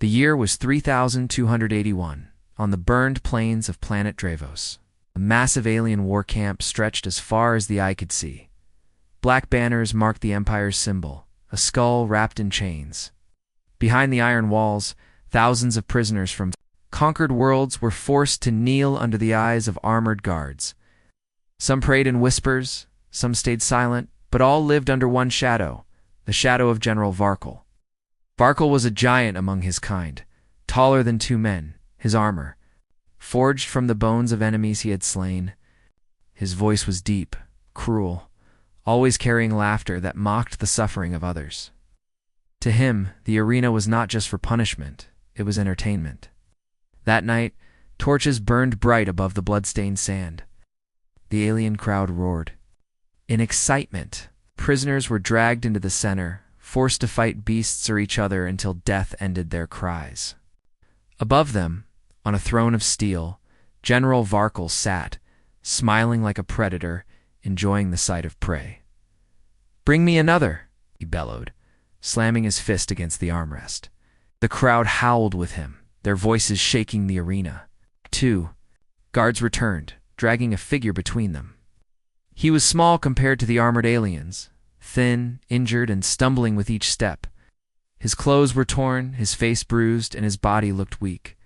The year was 3281, on the burned plains of planet Dravos. A massive alien war camp stretched as far as the eye could see. Black banners marked the Empire's symbol, a skull wrapped in chains. Behind the iron walls, thousands of prisoners from conquered worlds were forced to kneel under the eyes of armored guards. Some prayed in whispers, some stayed silent, but all lived under one shadow, the shadow of General Varkle. Varkle was a giant among his kind, taller than two men, his armor forged from the bones of enemies he had slain. His voice was deep, cruel, always carrying laughter that mocked the suffering of others. To him, the arena was not just for punishment, it was entertainment. That night, torches burned bright above the blood-stained sand. The alien crowd roared. In excitement, prisoners were dragged into the center, forced to fight beasts or each other until death ended their cries. Above them, on a throne of steel, General Varkle sat, smiling like a predator, enjoying the sight of prey. "Bring me another," he bellowed, slamming his fist against the armrest. The crowd howled with him, their voices shaking the arena. 2. Guards returned, dragging a figure between them. He was small compared to the armored aliens, thin, injured, and stumbling with each step. His clothes were torn, his face bruised, and his body looked weak.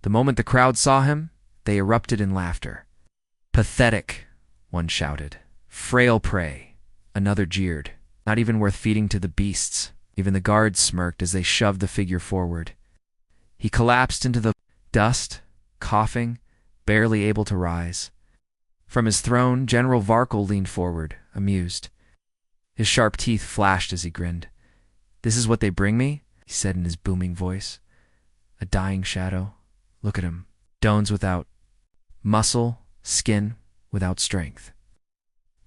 The moment the crowd saw him, they erupted in laughter. "Pathetic," one shouted. "Frail prey," another jeered. "Not even worth feeding to the beasts." Even the guards smirked as they shoved the figure forward. He collapsed into the dust, coughing, barely able to rise. From his throne, General Varkle leaned forward, amused. His sharp teeth flashed as he grinned. "This is what they bring me?" he said in his booming voice. "A dying shadow. Look at him. Bones without muscle, skin without strength."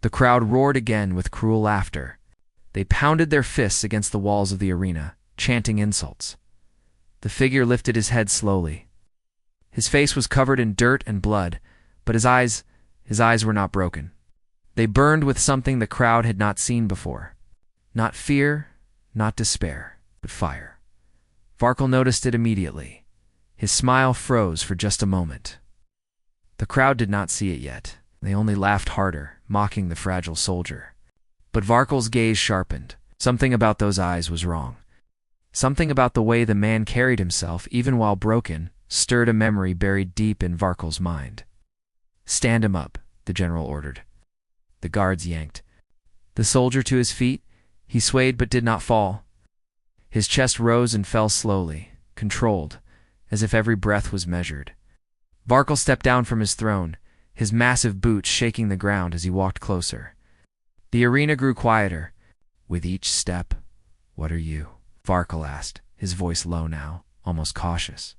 The crowd roared again with cruel laughter. They pounded their fists against the walls of the arena, chanting insults. The figure lifted his head slowly. His face was covered in dirt and blood, but his eyes were not broken. They burned with something the crowd had not seen before. Not fear, not despair, but fire. Varkle noticed it immediately. His smile froze for just a moment. The crowd did not see it yet. They only laughed harder, mocking the fragile soldier. But Varkle's gaze sharpened. Something about those eyes was wrong. Something about the way the man carried himself, even while broken, stirred a memory buried deep in Varkle's mind. "Stand him up," the general ordered. The guards yanked the soldier to his feet. He swayed but did not fall. His chest rose and fell slowly, controlled, as if every breath was measured. Varkle stepped down from his throne, his massive boots shaking the ground as he walked closer. The arena grew quieter. With each step, "What are you?" Varkle asked, his voice low now, almost cautious.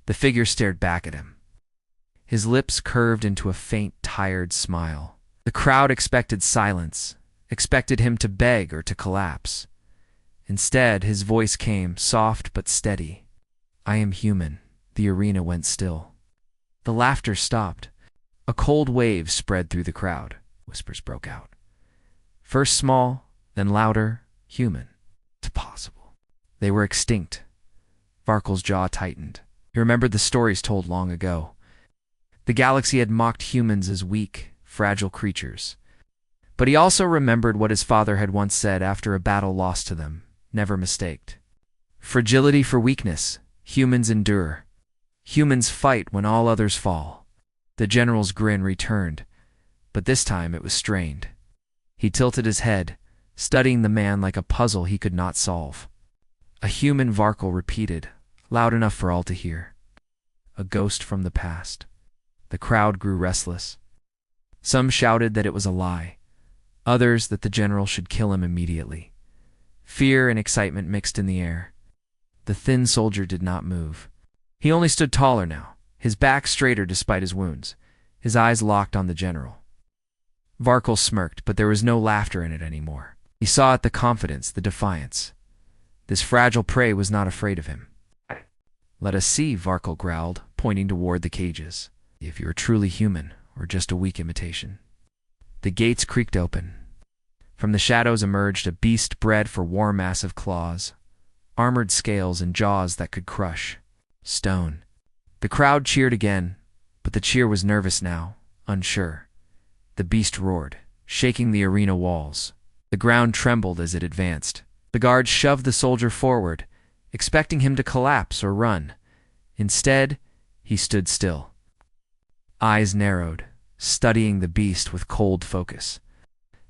The figure stared back at him. His lips curved into a faint, tired smile. The crowd expected silence, expected him to beg or to collapse. Instead, his voice came, soft but steady. "I am human." The arena went still. The laughter stopped. A cold wave spread through the crowd. Whispers broke out. First small, then louder, human. It's possible. They were extinct. Varkle's jaw tightened. He remembered the stories told long ago. The galaxy had mocked humans as weak, fragile creatures. But he also remembered what his father had once said after a battle lost to them, never mistaked. "Fragility for weakness. Humans endure. Humans fight when all others fall." The general's grin returned, but this time it was strained. He tilted his head, studying the man like a puzzle he could not solve. "A human," Varkle repeated, loud enough for all to hear. "A ghost from the past." The crowd grew restless. Some shouted that it was a lie, others that the general should kill him immediately. Fear and excitement mixed in the air. The thin soldier did not move. He only stood taller now, his back straighter despite his wounds, his eyes locked on the general. Varkle smirked, but there was no laughter in it anymore. He saw it the confidence, the defiance. This fragile prey was not afraid of him. "Let us see," Varkle growled, pointing toward the cages. "If you are truly human, or just a weak imitation." The gates creaked open. From the shadows emerged a beast bred for war, massive claws. armored scales and jaws that could crush stone. The crowd cheered again, but the cheer was nervous now, unsure. The beast roared, shaking the arena walls. The ground trembled as it advanced. The guards shoved the soldier forward, expecting him to collapse or run. Instead, he stood still. Eyes narrowed, studying the beast with cold focus.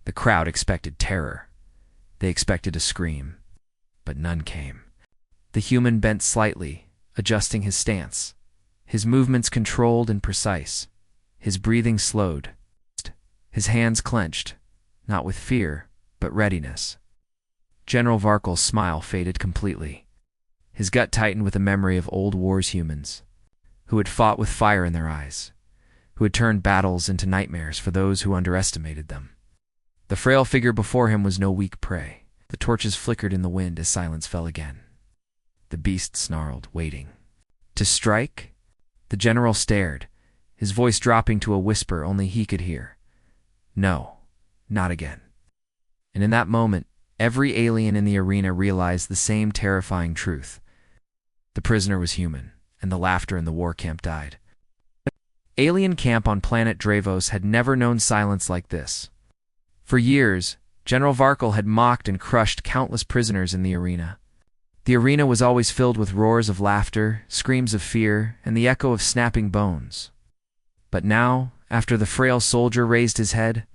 The crowd expected terror. They expected a scream, but none came. The human bent slightly, adjusting his stance. His movements controlled and precise. His breathing slowed. His hands clenched, not with fear, but readiness. General Varkel's smile faded completely. His gut tightened with a memory of old wars humans, who had fought with fire in their eyes, who had turned battles into nightmares for those who underestimated them. The frail figure before him was no weak prey. The torches flickered in the wind as silence fell again. The beast snarled, waiting. To strike? The general stared, his voice dropping to a whisper only he could hear. No, not again. And in that moment, every alien in the arena realized the same terrifying truth. The prisoner was human, and the laughter in the war camp died. Alien camp on planet Dravos had never known silence like this. For years, General Varkel had mocked and crushed countless prisoners in the arena. The arena was always filled with roars of laughter, screams of fear, and the echo of snapping bones. But now, after the frail soldier raised his head,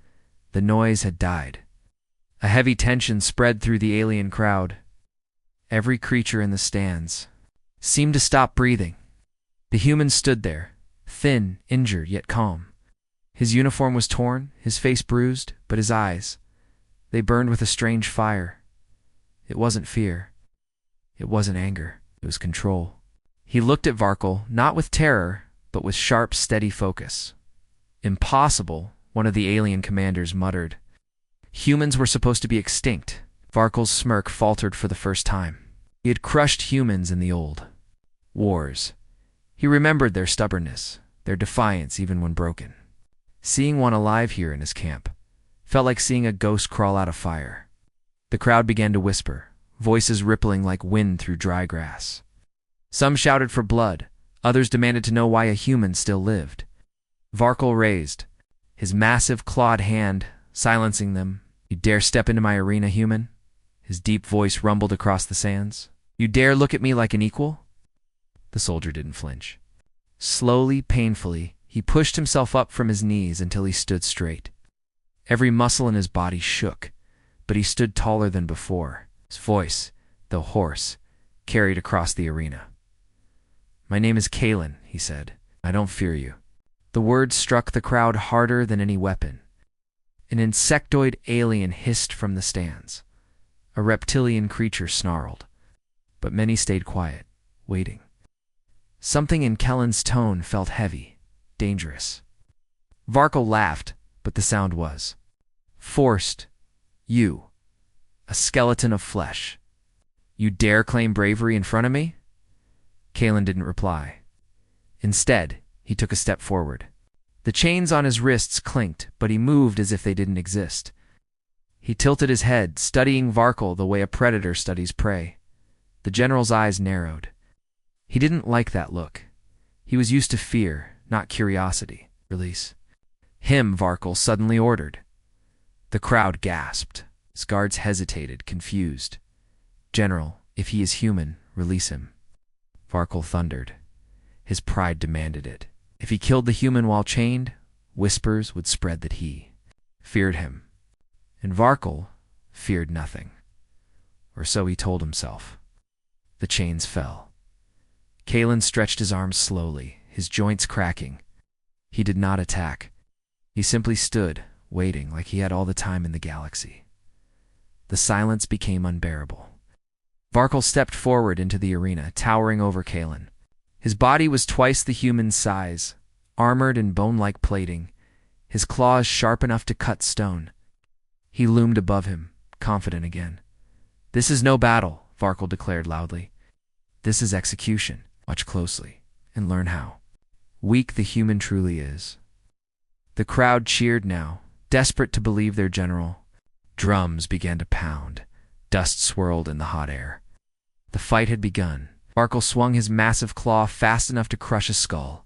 the noise had died. A heavy tension spread through the alien crowd. Every creature in the stands seemed to stop breathing. The human stood there, thin, injured, yet calm. His uniform was torn, his face bruised, but his eyes, they burned with a strange fire. It wasn't fear. It wasn't anger. It was control. He looked at Varkel, not with terror, but with sharp, steady focus. Impossible, one of the alien commanders muttered. Humans were supposed to be extinct. Varkel's smirk faltered for the first time. He had crushed humans in the old wars. He remembered their stubbornness, their defiance even when broken. Seeing one alive here in his camp felt like seeing a ghost crawl out of fire. The crowd began to whisper, voices rippling like wind through dry grass. Some shouted for blood, others demanded to know why a human still lived. Varkel raised, his massive clawed hand silencing them. You dare step into my arena, human? His deep voice rumbled across the sands. You dare look at me like an equal? The soldier didn't flinch. Slowly, painfully, he pushed himself up from his knees until he stood straight. Every muscle in his body shook, but he stood taller than before. His voice, though hoarse, carried across the arena. My name is Kalen, he said. I don't fear you. The words struck the crowd harder than any weapon. An insectoid alien hissed from the stands. A reptilian creature snarled. But many stayed quiet, waiting. Something in Kellen's tone felt heavy, dangerous. Varkel laughed, but the sound was forced. You, a skeleton of flesh. You dare claim bravery in front of me? Kalen didn't reply. Instead, he took a step forward. The chains on his wrists clinked, but he moved as if they didn't exist. He tilted his head, studying Varkel the way a predator studies prey. The general's eyes narrowed. He didn't like that look. He was used to fear, not curiosity. Release him, Varkel suddenly ordered. The crowd gasped. His guards hesitated, confused. General, if he is human, release him. Varkel thundered. His pride demanded it. If he killed the human while chained, whispers would spread that he feared him. And Varkel feared nothing. Or so he told himself. The chains fell. Kalen stretched his arms slowly, his joints cracking. He did not attack. He simply stood, waiting like he had all the time in the galaxy. The silence became unbearable. Varkel stepped forward into the arena, towering over Kalen. His body was twice the human's size, armored in bone-like plating, his claws sharp enough to cut stone. He loomed above him, confident again. This is no battle, Varkel declared loudly. This is execution. Watch closely, and learn how weak the human truly is. The crowd cheered now, desperate to believe their general. Drums began to pound. Dust swirled in the hot air. The fight had begun. Varkol swung his massive claw fast enough to crush his skull.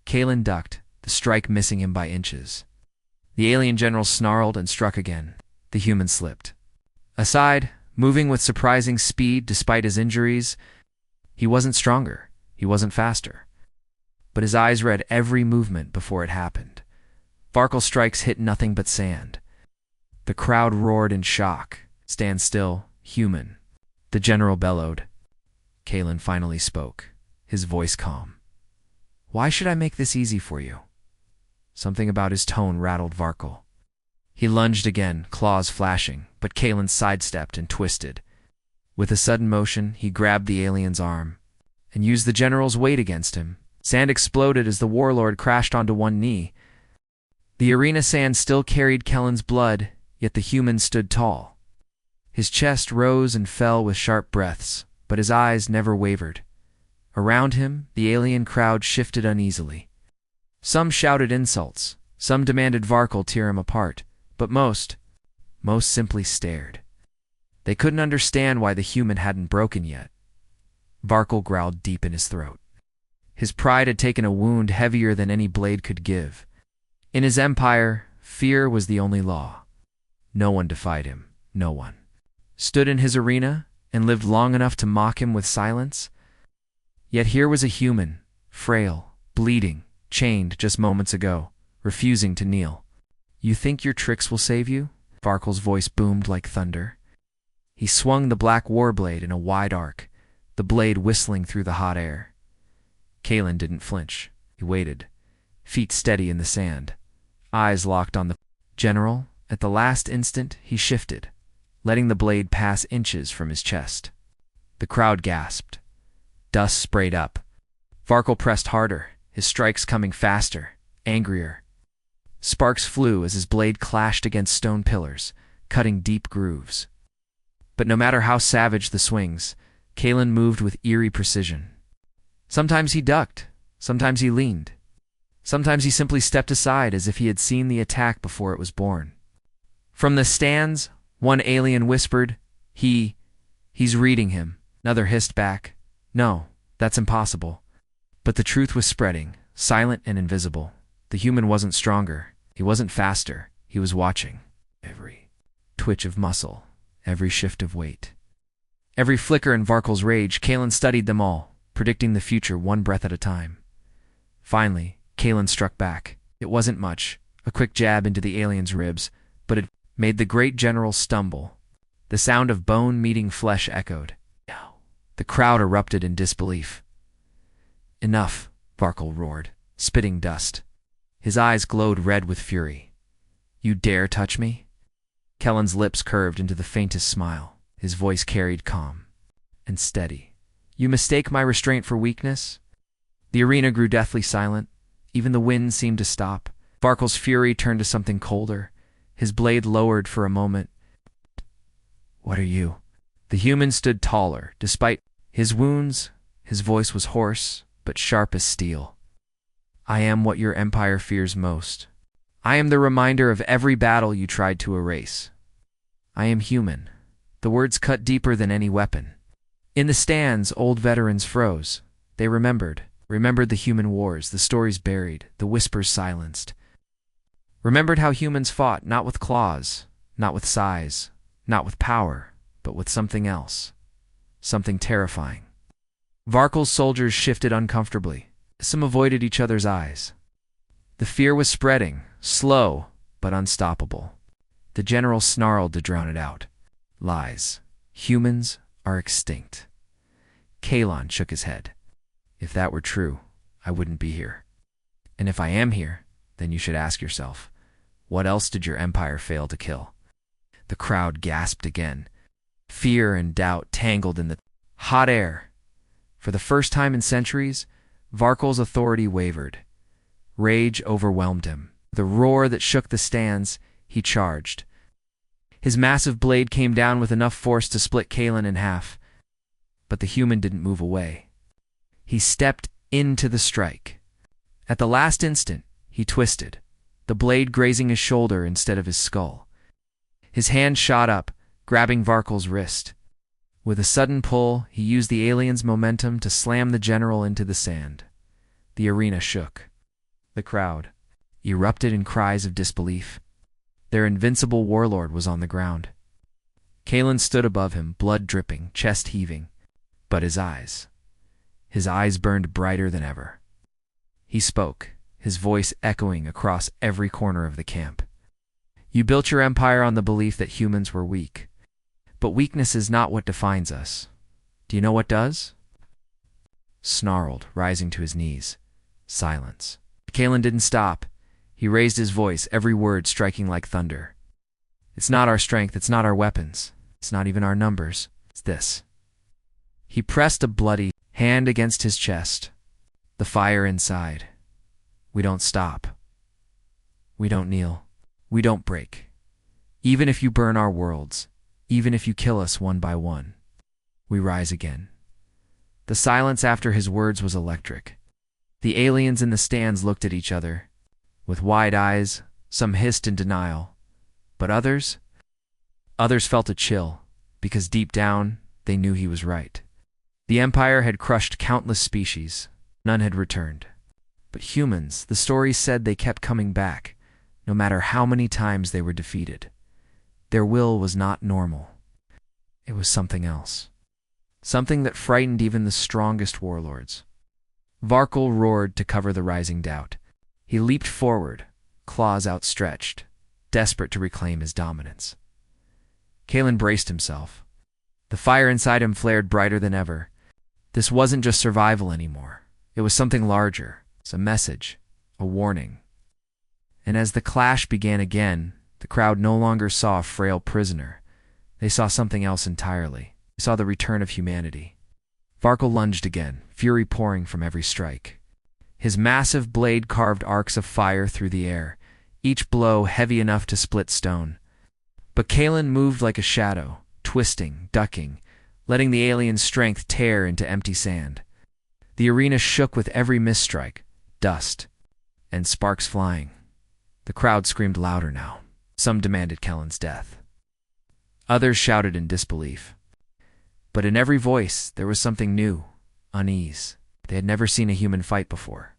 Kalen ducked, the strike missing him by inches. The alien general snarled and struck again. The human slipped aside, moving with surprising speed despite his injuries. He wasn't stronger, he wasn't faster, but his eyes read every movement before it happened. Varkol's strikes hit nothing but sand. The crowd roared in shock. "Stand still, human," the general bellowed. Kalen finally spoke, his voice calm. "Why should I make this easy for you?" Something about his tone rattled Varkol. He lunged again, claws flashing, but Kalen sidestepped and twisted. With a sudden motion, he grabbed the alien's arm and used the general's weight against him. Sand exploded as the warlord crashed onto one knee. The arena sand still carried Kellen's blood, yet the human stood tall. His chest rose and fell with sharp breaths, but his eyes never wavered. Around him, the alien crowd shifted uneasily. Some shouted insults, some demanded Varkol tear him apart, but most simply stared. They couldn't understand why the human hadn't broken yet. Varkol growled deep in his throat. His pride had taken a wound heavier than any blade could give. In his empire, fear was the only law. No one defied him, no one stood in his arena and lived long enough to mock him with silence. Yet here was a human, frail, bleeding, chained just moments ago, refusing to kneel. "You think your tricks will save you?" Varkol's voice boomed like thunder. He swung the black warblade in a wide arc, the blade whistling through the hot air. Kalen didn't flinch. He waited, feet steady in the sand, eyes locked on the general. At the last instant, he shifted, letting the blade pass inches from his chest. The crowd gasped. Dust sprayed up. Varkol pressed harder, his strikes coming faster, angrier. Sparks flew as his blade clashed against stone pillars, cutting deep grooves. But no matter how savage the swings, Kalen moved with eerie precision. Sometimes he ducked, sometimes he leaned. Sometimes he simply stepped aside as if he had seen the attack before it was born. From the stands, one alien whispered, He's reading him." Another hissed back, "No, that's impossible." But the truth was spreading, silent and invisible. The human wasn't stronger, he wasn't faster, he was watching. Every twitch of muscle, every shift of weight, every flicker in Varkol's rage. Kalen studied them all, predicting the future one breath at a time. Finally, Kalen struck back. It wasn't much, a quick jab into the alien's ribs, but it made the great general stumble. The sound of bone meeting flesh echoed. No. The crowd erupted in disbelief. "Enough," Varkol roared, spitting dust. His eyes glowed red with fury. "You dare touch me?" Kellen's lips curved into the faintest smile. His voice carried calm and steady. "You mistake my restraint for weakness?" The arena grew deathly silent. Even the wind seemed to stop. Varkol's fury turned to something colder. His blade lowered for a moment. "What are you?" The human stood taller, despite his wounds. His voice was hoarse, but sharp as steel. "I am what your empire fears most. I am the reminder of every battle you tried to erase. I am human." The words cut deeper than any weapon. In the stands, old veterans froze. They remembered the human wars, the stories buried, the whispers silenced. Remembered how humans fought, not with claws, not with size, not with power, but with something else, something terrifying. Varkol's soldiers shifted uncomfortably. Some avoided each other's eyes. The fear was spreading, slow but unstoppable. The general snarled to drown it out. "Lies. Humans are extinct." Kalen shook his head. "If that were true, I wouldn't be here. And if I am here, then you should ask yourself, what else did your empire fail to kill?" The crowd gasped again. Fear and doubt tangled in the hot air. For the first time in centuries, Varkol's authority wavered. Rage overwhelmed him. With a roar that shook the stands, he charged. His massive blade came down with enough force to split Kalen in half. But the human didn't move away. He stepped into the strike. At the last instant, he twisted, the blade grazing his shoulder instead of his skull. His hand shot up, grabbing Varkol's wrist. With a sudden pull, he used the alien's momentum to slam the general into the sand. The arena shook. The crowd erupted in cries of disbelief. Their invincible warlord was on the ground. Kalen stood above him, blood dripping, chest heaving. But his eyes burned brighter than ever. He spoke, his voice echoing across every corner of the camp. You built your empire on the belief that humans were weak. But weakness is not what defines us. Do you know what does? Snarled, rising to his knees. Silence. Kalen didn't stop. He raised his voice, every word striking like thunder. It's not our strength, it's not our weapons, it's not even our numbers, it's this. He pressed a bloody hand against his chest. The fire inside. We don't stop. We don't kneel. We don't break. Even if you burn our worlds, even if you kill us one by one, we rise again. The silence after his words was electric. The aliens in the stands looked at each other. With wide eyes, some hissed in denial. But others felt a chill, because deep down, they knew he was right. The Empire had crushed countless species. None had returned. But humans, the stories said, they kept coming back, no matter how many times they were defeated. Their will was not normal. It was something else. Something that frightened even the strongest warlords. Varkol roared to cover the rising doubt. He leaped forward, claws outstretched, desperate to reclaim his dominance. Kalen braced himself. The fire inside him flared brighter than ever. This wasn't just survival anymore. It was something larger. It's a message, a warning. And as the clash began again, the crowd no longer saw a frail prisoner. They saw something else entirely. They saw the return of humanity. Varkol lunged again, fury pouring from every strike. His massive blade carved arcs of fire through the air, each blow heavy enough to split stone. But Kalen moved like a shadow, twisting, ducking, letting the alien's strength tear into empty sand. The arena shook with every misstrike, dust, and sparks flying. The crowd screamed louder now. Some demanded Kalen's death. Others shouted in disbelief. But in every voice there was something new, unease. They had never seen a human fight before.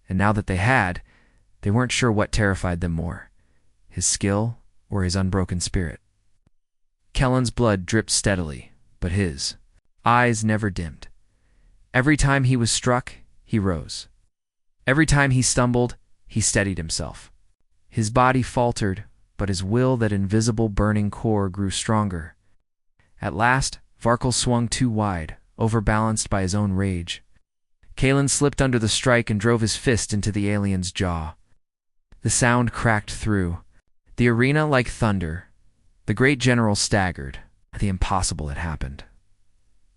And now that they had, they weren't sure what terrified them more, his skill or his unbroken spirit. Kellen's blood dripped steadily, but his eyes never dimmed. Every time he was struck, he rose. Every time he stumbled, he steadied himself. His body faltered, but his will, that invisible burning core, grew stronger. At last, Varkol swung too wide, overbalanced by his own rage. Kalen slipped under the strike and drove his fist into the alien's jaw. The sound cracked through. The arena like thunder. The great general staggered. The impossible had happened.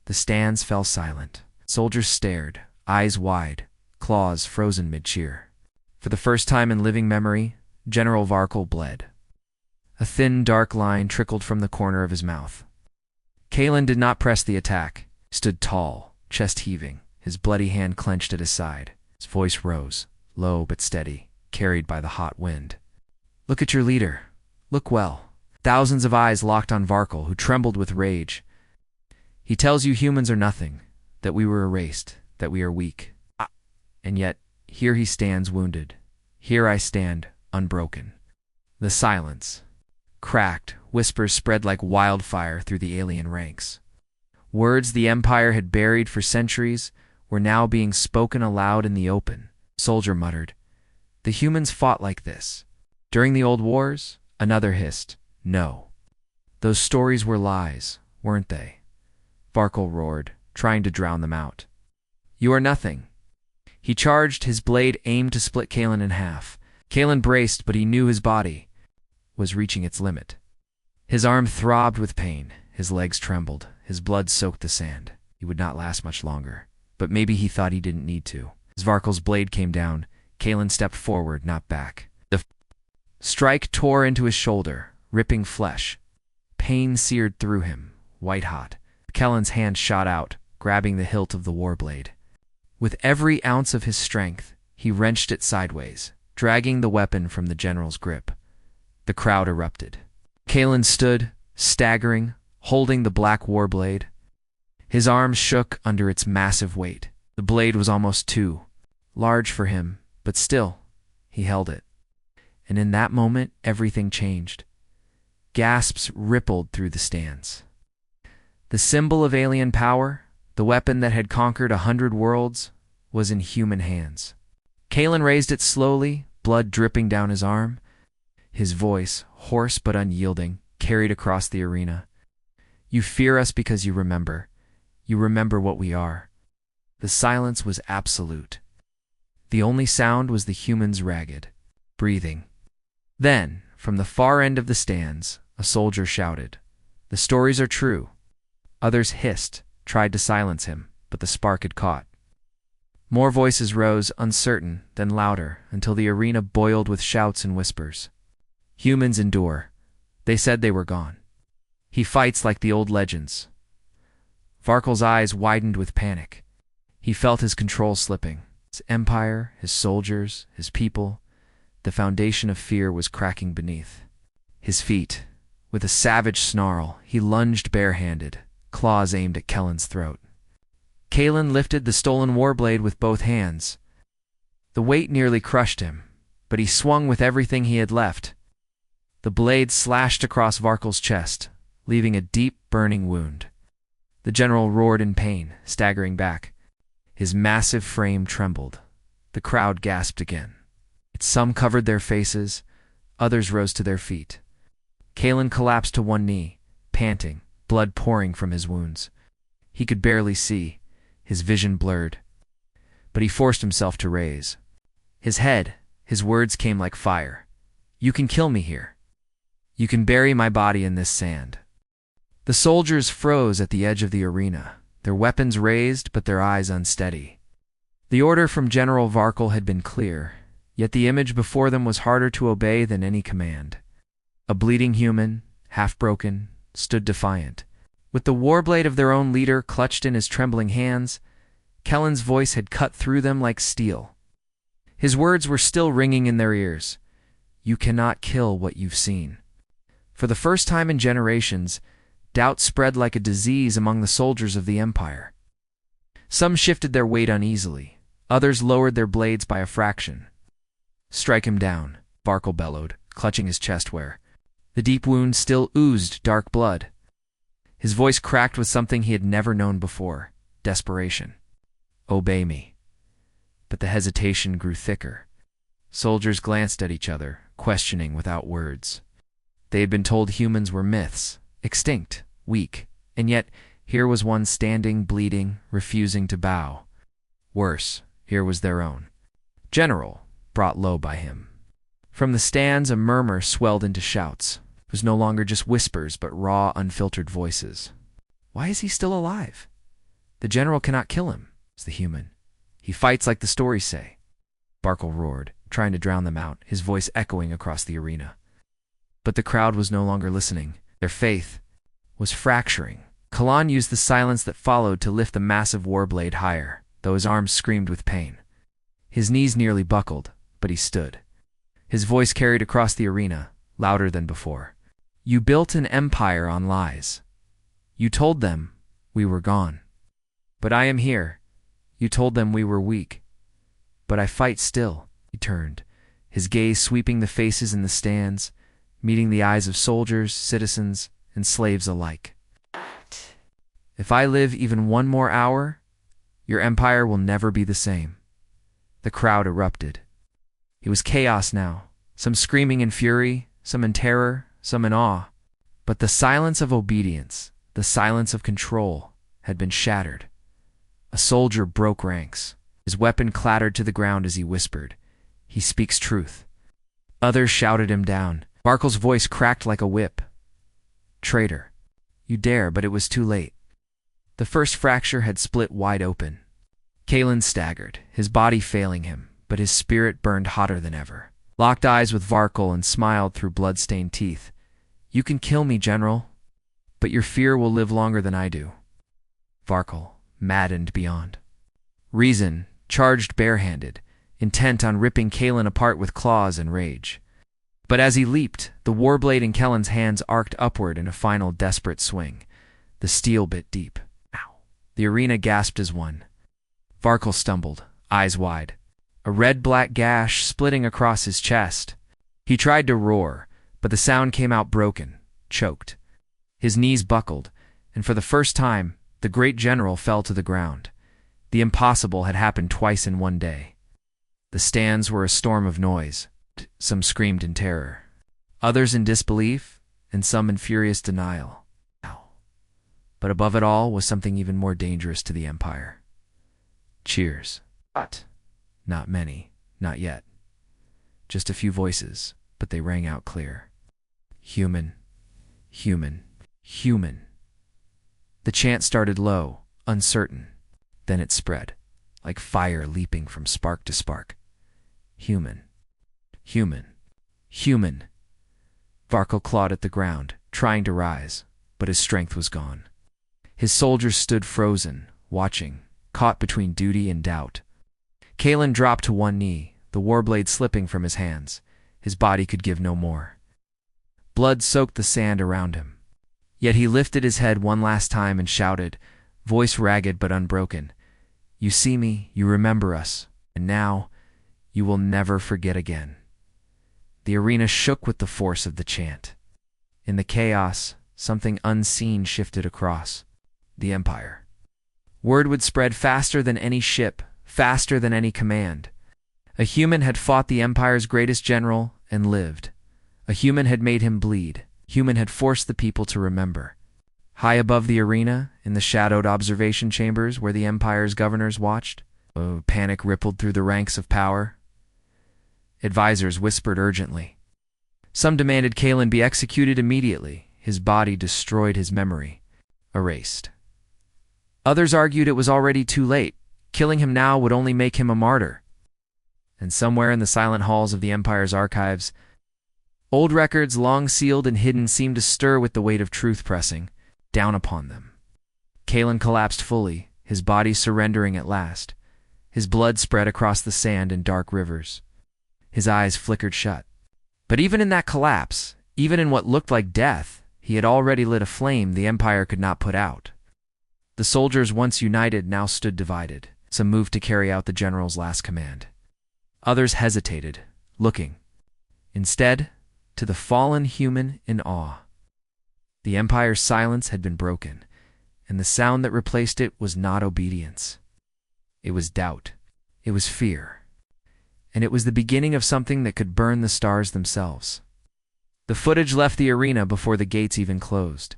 The stands fell silent. Soldiers stared, eyes wide, claws frozen mid-cheer. For the first time in living memory, General Varkol bled. A thin, dark line trickled from the corner of his mouth. Kalen did not press the attack. He stood tall, chest heaving, his bloody hand clenched at his side. His voice rose, low but steady, carried by the hot wind. Look at your leader. Look well. Thousands of eyes locked on Varkol, who trembled with rage. He tells you humans are nothing, that we were erased, that we are weak. And yet, here he stands wounded. Here I stand, unbroken. The silence. Cracked, whispers spread like wildfire through the alien ranks. Words the Empire had buried for centuries were now being spoken aloud in the open. Soldier muttered, "The humans fought like this. During the old wars?" Another hissed, "No. Those stories were lies, weren't they?" Varkol roared, trying to drown them out. "You are nothing." He charged, his blade aimed to split Kalen in half. Kalen braced, but he knew his body was reaching its limit. His arm throbbed with pain, his legs trembled, his blood soaked the sand. He would not last much longer, but maybe he thought he didn't need to. As Varkol's blade came down, Kalen stepped forward, not back. The strike tore into his shoulder, ripping flesh. Pain seared through him, white-hot. Kellen's hand shot out, grabbing the hilt of the war blade. With every ounce of his strength, he wrenched it sideways, dragging the weapon from the general's grip. The crowd erupted. Kalen stood, staggering, holding the black warblade. His arms shook under its massive weight. The blade was almost too large for him, but still, he held it. And in that moment, everything changed. Gasps rippled through the stands. The symbol of alien power, the weapon that had conquered 100 worlds, was in human hands. Kalen raised it slowly, blood dripping down his arm. His voice, hoarse but unyielding, carried across the arena. You fear us because you remember. You remember what we are. The silence was absolute. The only sound was the human's ragged breathing. Then, from the far end of the stands, a soldier shouted, "The stories are true." Others hissed, tried to silence him, but the spark had caught. More voices rose, uncertain, then louder, until the arena boiled with shouts and whispers. Humans endure. They said they were gone. He fights like the old legends. Varkel's eyes widened with panic. He felt his control slipping. His empire, his soldiers, his people, the foundation of fear was cracking beneath. His feet, with a savage snarl, he lunged barehanded, claws aimed at Kellen's throat. Kalen lifted the stolen warblade with both hands. The weight nearly crushed him, but he swung with everything he had left. The blade slashed across Varkel's chest, leaving a deep, burning wound. The general roared in pain, staggering back. His massive frame trembled. The crowd gasped again. Some covered their faces, others rose to their feet. Kalen collapsed to one knee, panting, blood pouring from his wounds. He could barely see, his vision blurred. But he forced himself to raise. His words came like fire. You can kill me here. You can bury my body in this sand. The soldiers froze at the edge of the arena, their weapons raised but their eyes unsteady. The order from General Varkel had been clear, yet the image before them was harder to obey than any command. A bleeding human, half-broken, stood defiant. With the warblade of their own leader clutched in his trembling hands, Kellen's voice had cut through them like steel. His words were still ringing in their ears. You cannot kill what you've seen. For the first time in generations, doubt spread like a disease among the soldiers of the Empire. Some shifted their weight uneasily. Others lowered their blades by a fraction. Strike him down, Varkel bellowed, clutching his chest where the deep wound still oozed dark blood. His voice cracked with something he had never known before, desperation. Obey me. But the hesitation grew thicker. Soldiers glanced at each other, questioning without words. They had been told humans were myths, extinct, weak, and yet here was one standing, bleeding, refusing to bow. Worse, here was their own general, brought low by him. From the stands, a murmur swelled into shouts. It was no longer just whispers, but raw, unfiltered voices. Why is he still alive? The general cannot kill him, is the human. He fights like the stories say. Varkel roared, trying to drown them out, his voice echoing across the arena. But the crowd was no longer listening. Their faith was fracturing. Kalan used the silence that followed to lift the massive warblade higher, though his arms screamed with pain. His knees nearly buckled, but he stood. His voice carried across the arena, louder than before. You built an empire on lies. You told them we were gone. But I am here. You told them we were weak. But I fight still. He turned, his gaze sweeping the faces in the stands, meeting the eyes of soldiers, citizens, and slaves alike. If I live even one more hour, your empire will never be the same. The crowd erupted. It was chaos now, some screaming in fury, some in terror, some in awe. But the silence of obedience, the silence of control, had been shattered. A soldier broke ranks. His weapon clattered to the ground as he whispered, "He speaks truth." Others shouted him down. Varkel's voice cracked like a whip. "Traitor, you dare," but it was too late. The first fracture had split wide open. Kalen staggered, his body failing him, but his spirit burned hotter than ever. Locked eyes with Varkel and smiled through blood-stained teeth. "You can kill me, General, but your fear will live longer than I do." Varkel, maddened beyond reason, charged barehanded, intent on ripping Kalen apart with claws and rage. But as he leaped, the warblade in Kellen's hands arced upward in a final desperate swing. The steel bit deep. Ow. The arena gasped as one. Varkle stumbled, eyes wide, a red-black gash splitting across his chest. He tried to roar, but the sound came out broken, choked. His knees buckled, and for the first time, the great general fell to the ground. The impossible had happened twice in one day. The stands were a storm of noise. Some screamed in terror, others in disbelief, and some in furious denial. But above it all was something even more dangerous to the Empire. Cheers. But not many, not yet. Just a few voices, but they rang out clear. Human, human, human. The chant started low, uncertain. Then it spread, like fire leaping from spark to spark. Human, human, human. Varkle clawed at the ground, trying to rise, but his strength was gone. His soldiers stood frozen, watching, caught between duty and doubt. Kalen dropped to one knee, the warblade slipping from his hands. His body could give no more. Blood soaked the sand around him. Yet he lifted his head one last time and shouted, voice ragged but unbroken, "You see me, you remember us, and now you will never forget again." The arena shook with the force of the chant. In the chaos, something unseen shifted across the Empire. Word would spread faster than any ship, faster than any command. A human had fought the Empire's greatest general and lived. A human had made him bleed. Human had forced the people to remember. High above the arena, in the shadowed observation chambers where the Empire's governors watched, panic rippled through the ranks of power. Advisors whispered urgently. Some demanded Kalen be executed immediately, his body destroyed, his memory erased. Others argued it was already too late. Killing him now would only make him a martyr. And somewhere in the silent halls of the Empire's archives, old records long sealed and hidden seemed to stir with the weight of truth pressing down upon them. Kalen collapsed fully, his body surrendering at last. His blood spread across the sand in dark rivers. His eyes flickered shut. But even in that collapse, even in what looked like death, he had already lit a flame the Empire could not put out. The soldiers, once united, now stood divided. Some moved to carry out the general's last command. Others hesitated, looking, instead, to the fallen human in awe. The Empire's silence had been broken, and the sound that replaced it was not obedience. It was doubt. It was fear. And it was the beginning of something that could burn the stars themselves. The footage left the arena before the gates even closed.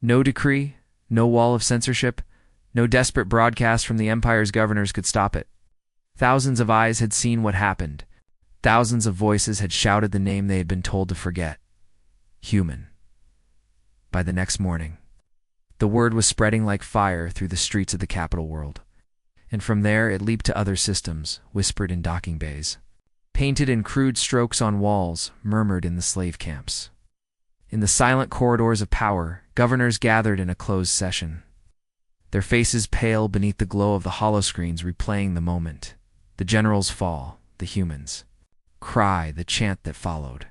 No decree, no wall of censorship, no desperate broadcast from the Empire's governors could stop it. Thousands of eyes had seen what happened. Thousands of voices had shouted the name they had been told to forget. Human. By the next morning, the word was spreading like fire through the streets of the capital world. And from there it leaped to other systems, whispered in docking bays, painted in crude strokes on walls, murmured in the slave camps. In the silent corridors of power, governors gathered in a closed session, their faces pale beneath the glow of the holoscreens replaying the moment. The generals fall, the humans cry, the chant that followed.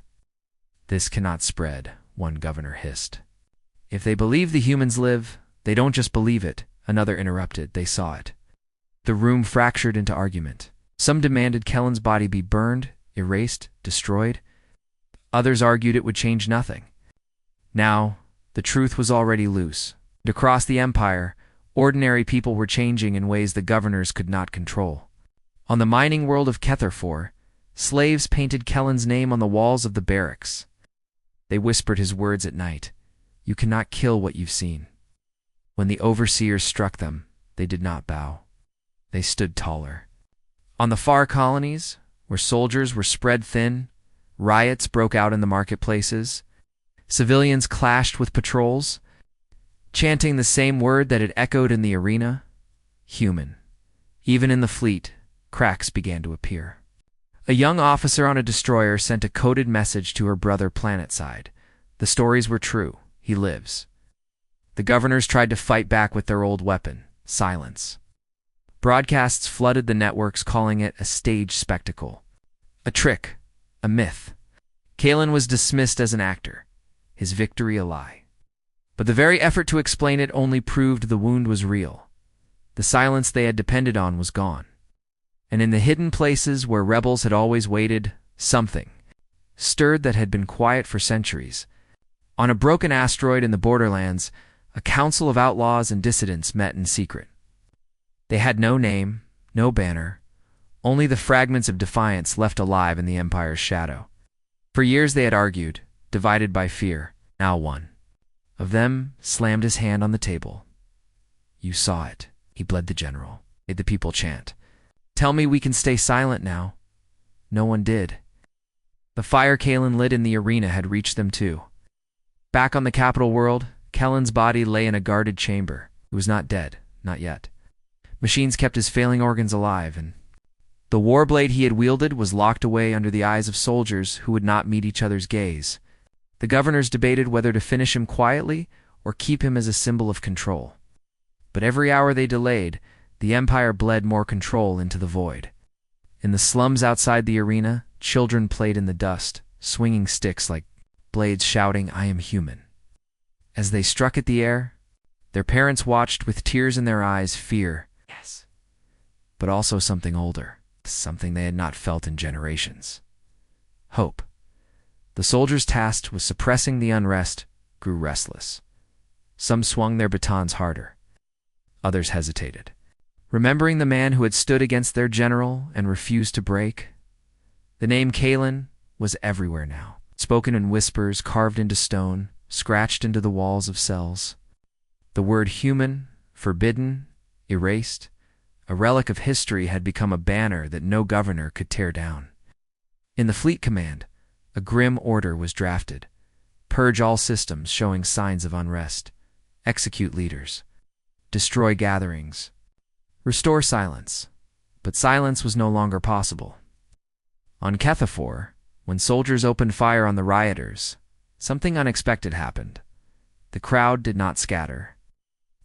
This cannot spread, one governor hissed. If they believe the humans live, they don't just believe it, another interrupted, they saw it. The room fractured into argument. Some demanded Kellen's body be burned, erased, destroyed. Others argued it would change nothing. Now, the truth was already loose. And across the Empire, ordinary people were changing in ways the governors could not control. On the mining world of Ketherfor, slaves painted Kellen's name on the walls of the barracks. They whispered his words at night. You cannot kill what you've seen. When the overseers struck them, they did not bow. They stood taller. On the far colonies, where soldiers were spread thin, riots broke out in the marketplaces. Civilians clashed with patrols, chanting the same word that had echoed in the arena. Human. Even in the fleet, cracks began to appear. A young officer on a destroyer sent a coded message to her brother planetside. The stories were true. He lives. The governors tried to fight back with their old weapon, silence. Broadcasts flooded the networks, calling it a stage spectacle. A trick. A myth. Kalen was dismissed as an actor. His victory a lie. But the very effort to explain it only proved the wound was real. The silence they had depended on was gone. And in the hidden places where rebels had always waited, something stirred that had been quiet for centuries. On a broken asteroid in the borderlands, a council of outlaws and dissidents met in secret. They had no name, no banner, only the fragments of defiance left alive in the Empire's shadow. For years they had argued, divided by fear. Now one of them slammed his hand on the table. "You saw it," he bled the general, made the people chant. "Tell me we can stay silent now." No one did. The fire Kalen lit in the arena had reached them too. Back on the capital world, Kellen's body lay in a guarded chamber. He was not dead, not yet. Machines kept his failing organs alive, and the warblade he had wielded was locked away under the eyes of soldiers who would not meet each other's gaze. The governors debated whether to finish him quietly or keep him as a symbol of control. But every hour they delayed, the Empire bled more control into the void. In the slums outside the arena, children played in the dust, swinging sticks like blades, shouting, "I am human." As they struck at the air, their parents watched with tears in their eyes, fear, yes, but also something older, something they had not felt in generations. Hope. The soldiers tasked with suppressing the unrest grew restless. Some swung their batons harder. Others hesitated, remembering the man who had stood against their general and refused to break. The name Kalen was everywhere now, spoken in whispers, carved into stone, scratched into the walls of cells. The word human, forbidden, erased, a relic of history, had become a banner that no governor could tear down. In the Fleet Command, a grim order was drafted. Purge all systems showing signs of unrest. Execute leaders. Destroy gatherings. Restore silence. But silence was no longer possible. On Kethafor, when soldiers opened fire on the rioters, something unexpected happened. The crowd did not scatter.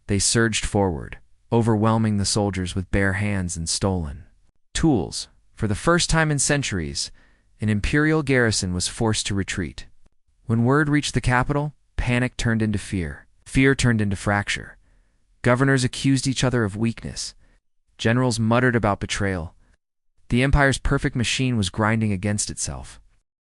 They surged forward, overwhelming the soldiers with bare hands and stolen tools. For the first time in centuries, an Imperial garrison was forced to retreat. When word reached the capital, panic turned into fear. Fear turned into fracture. Governors accused each other of weakness. Generals muttered about betrayal. The Empire's perfect machine was grinding against itself.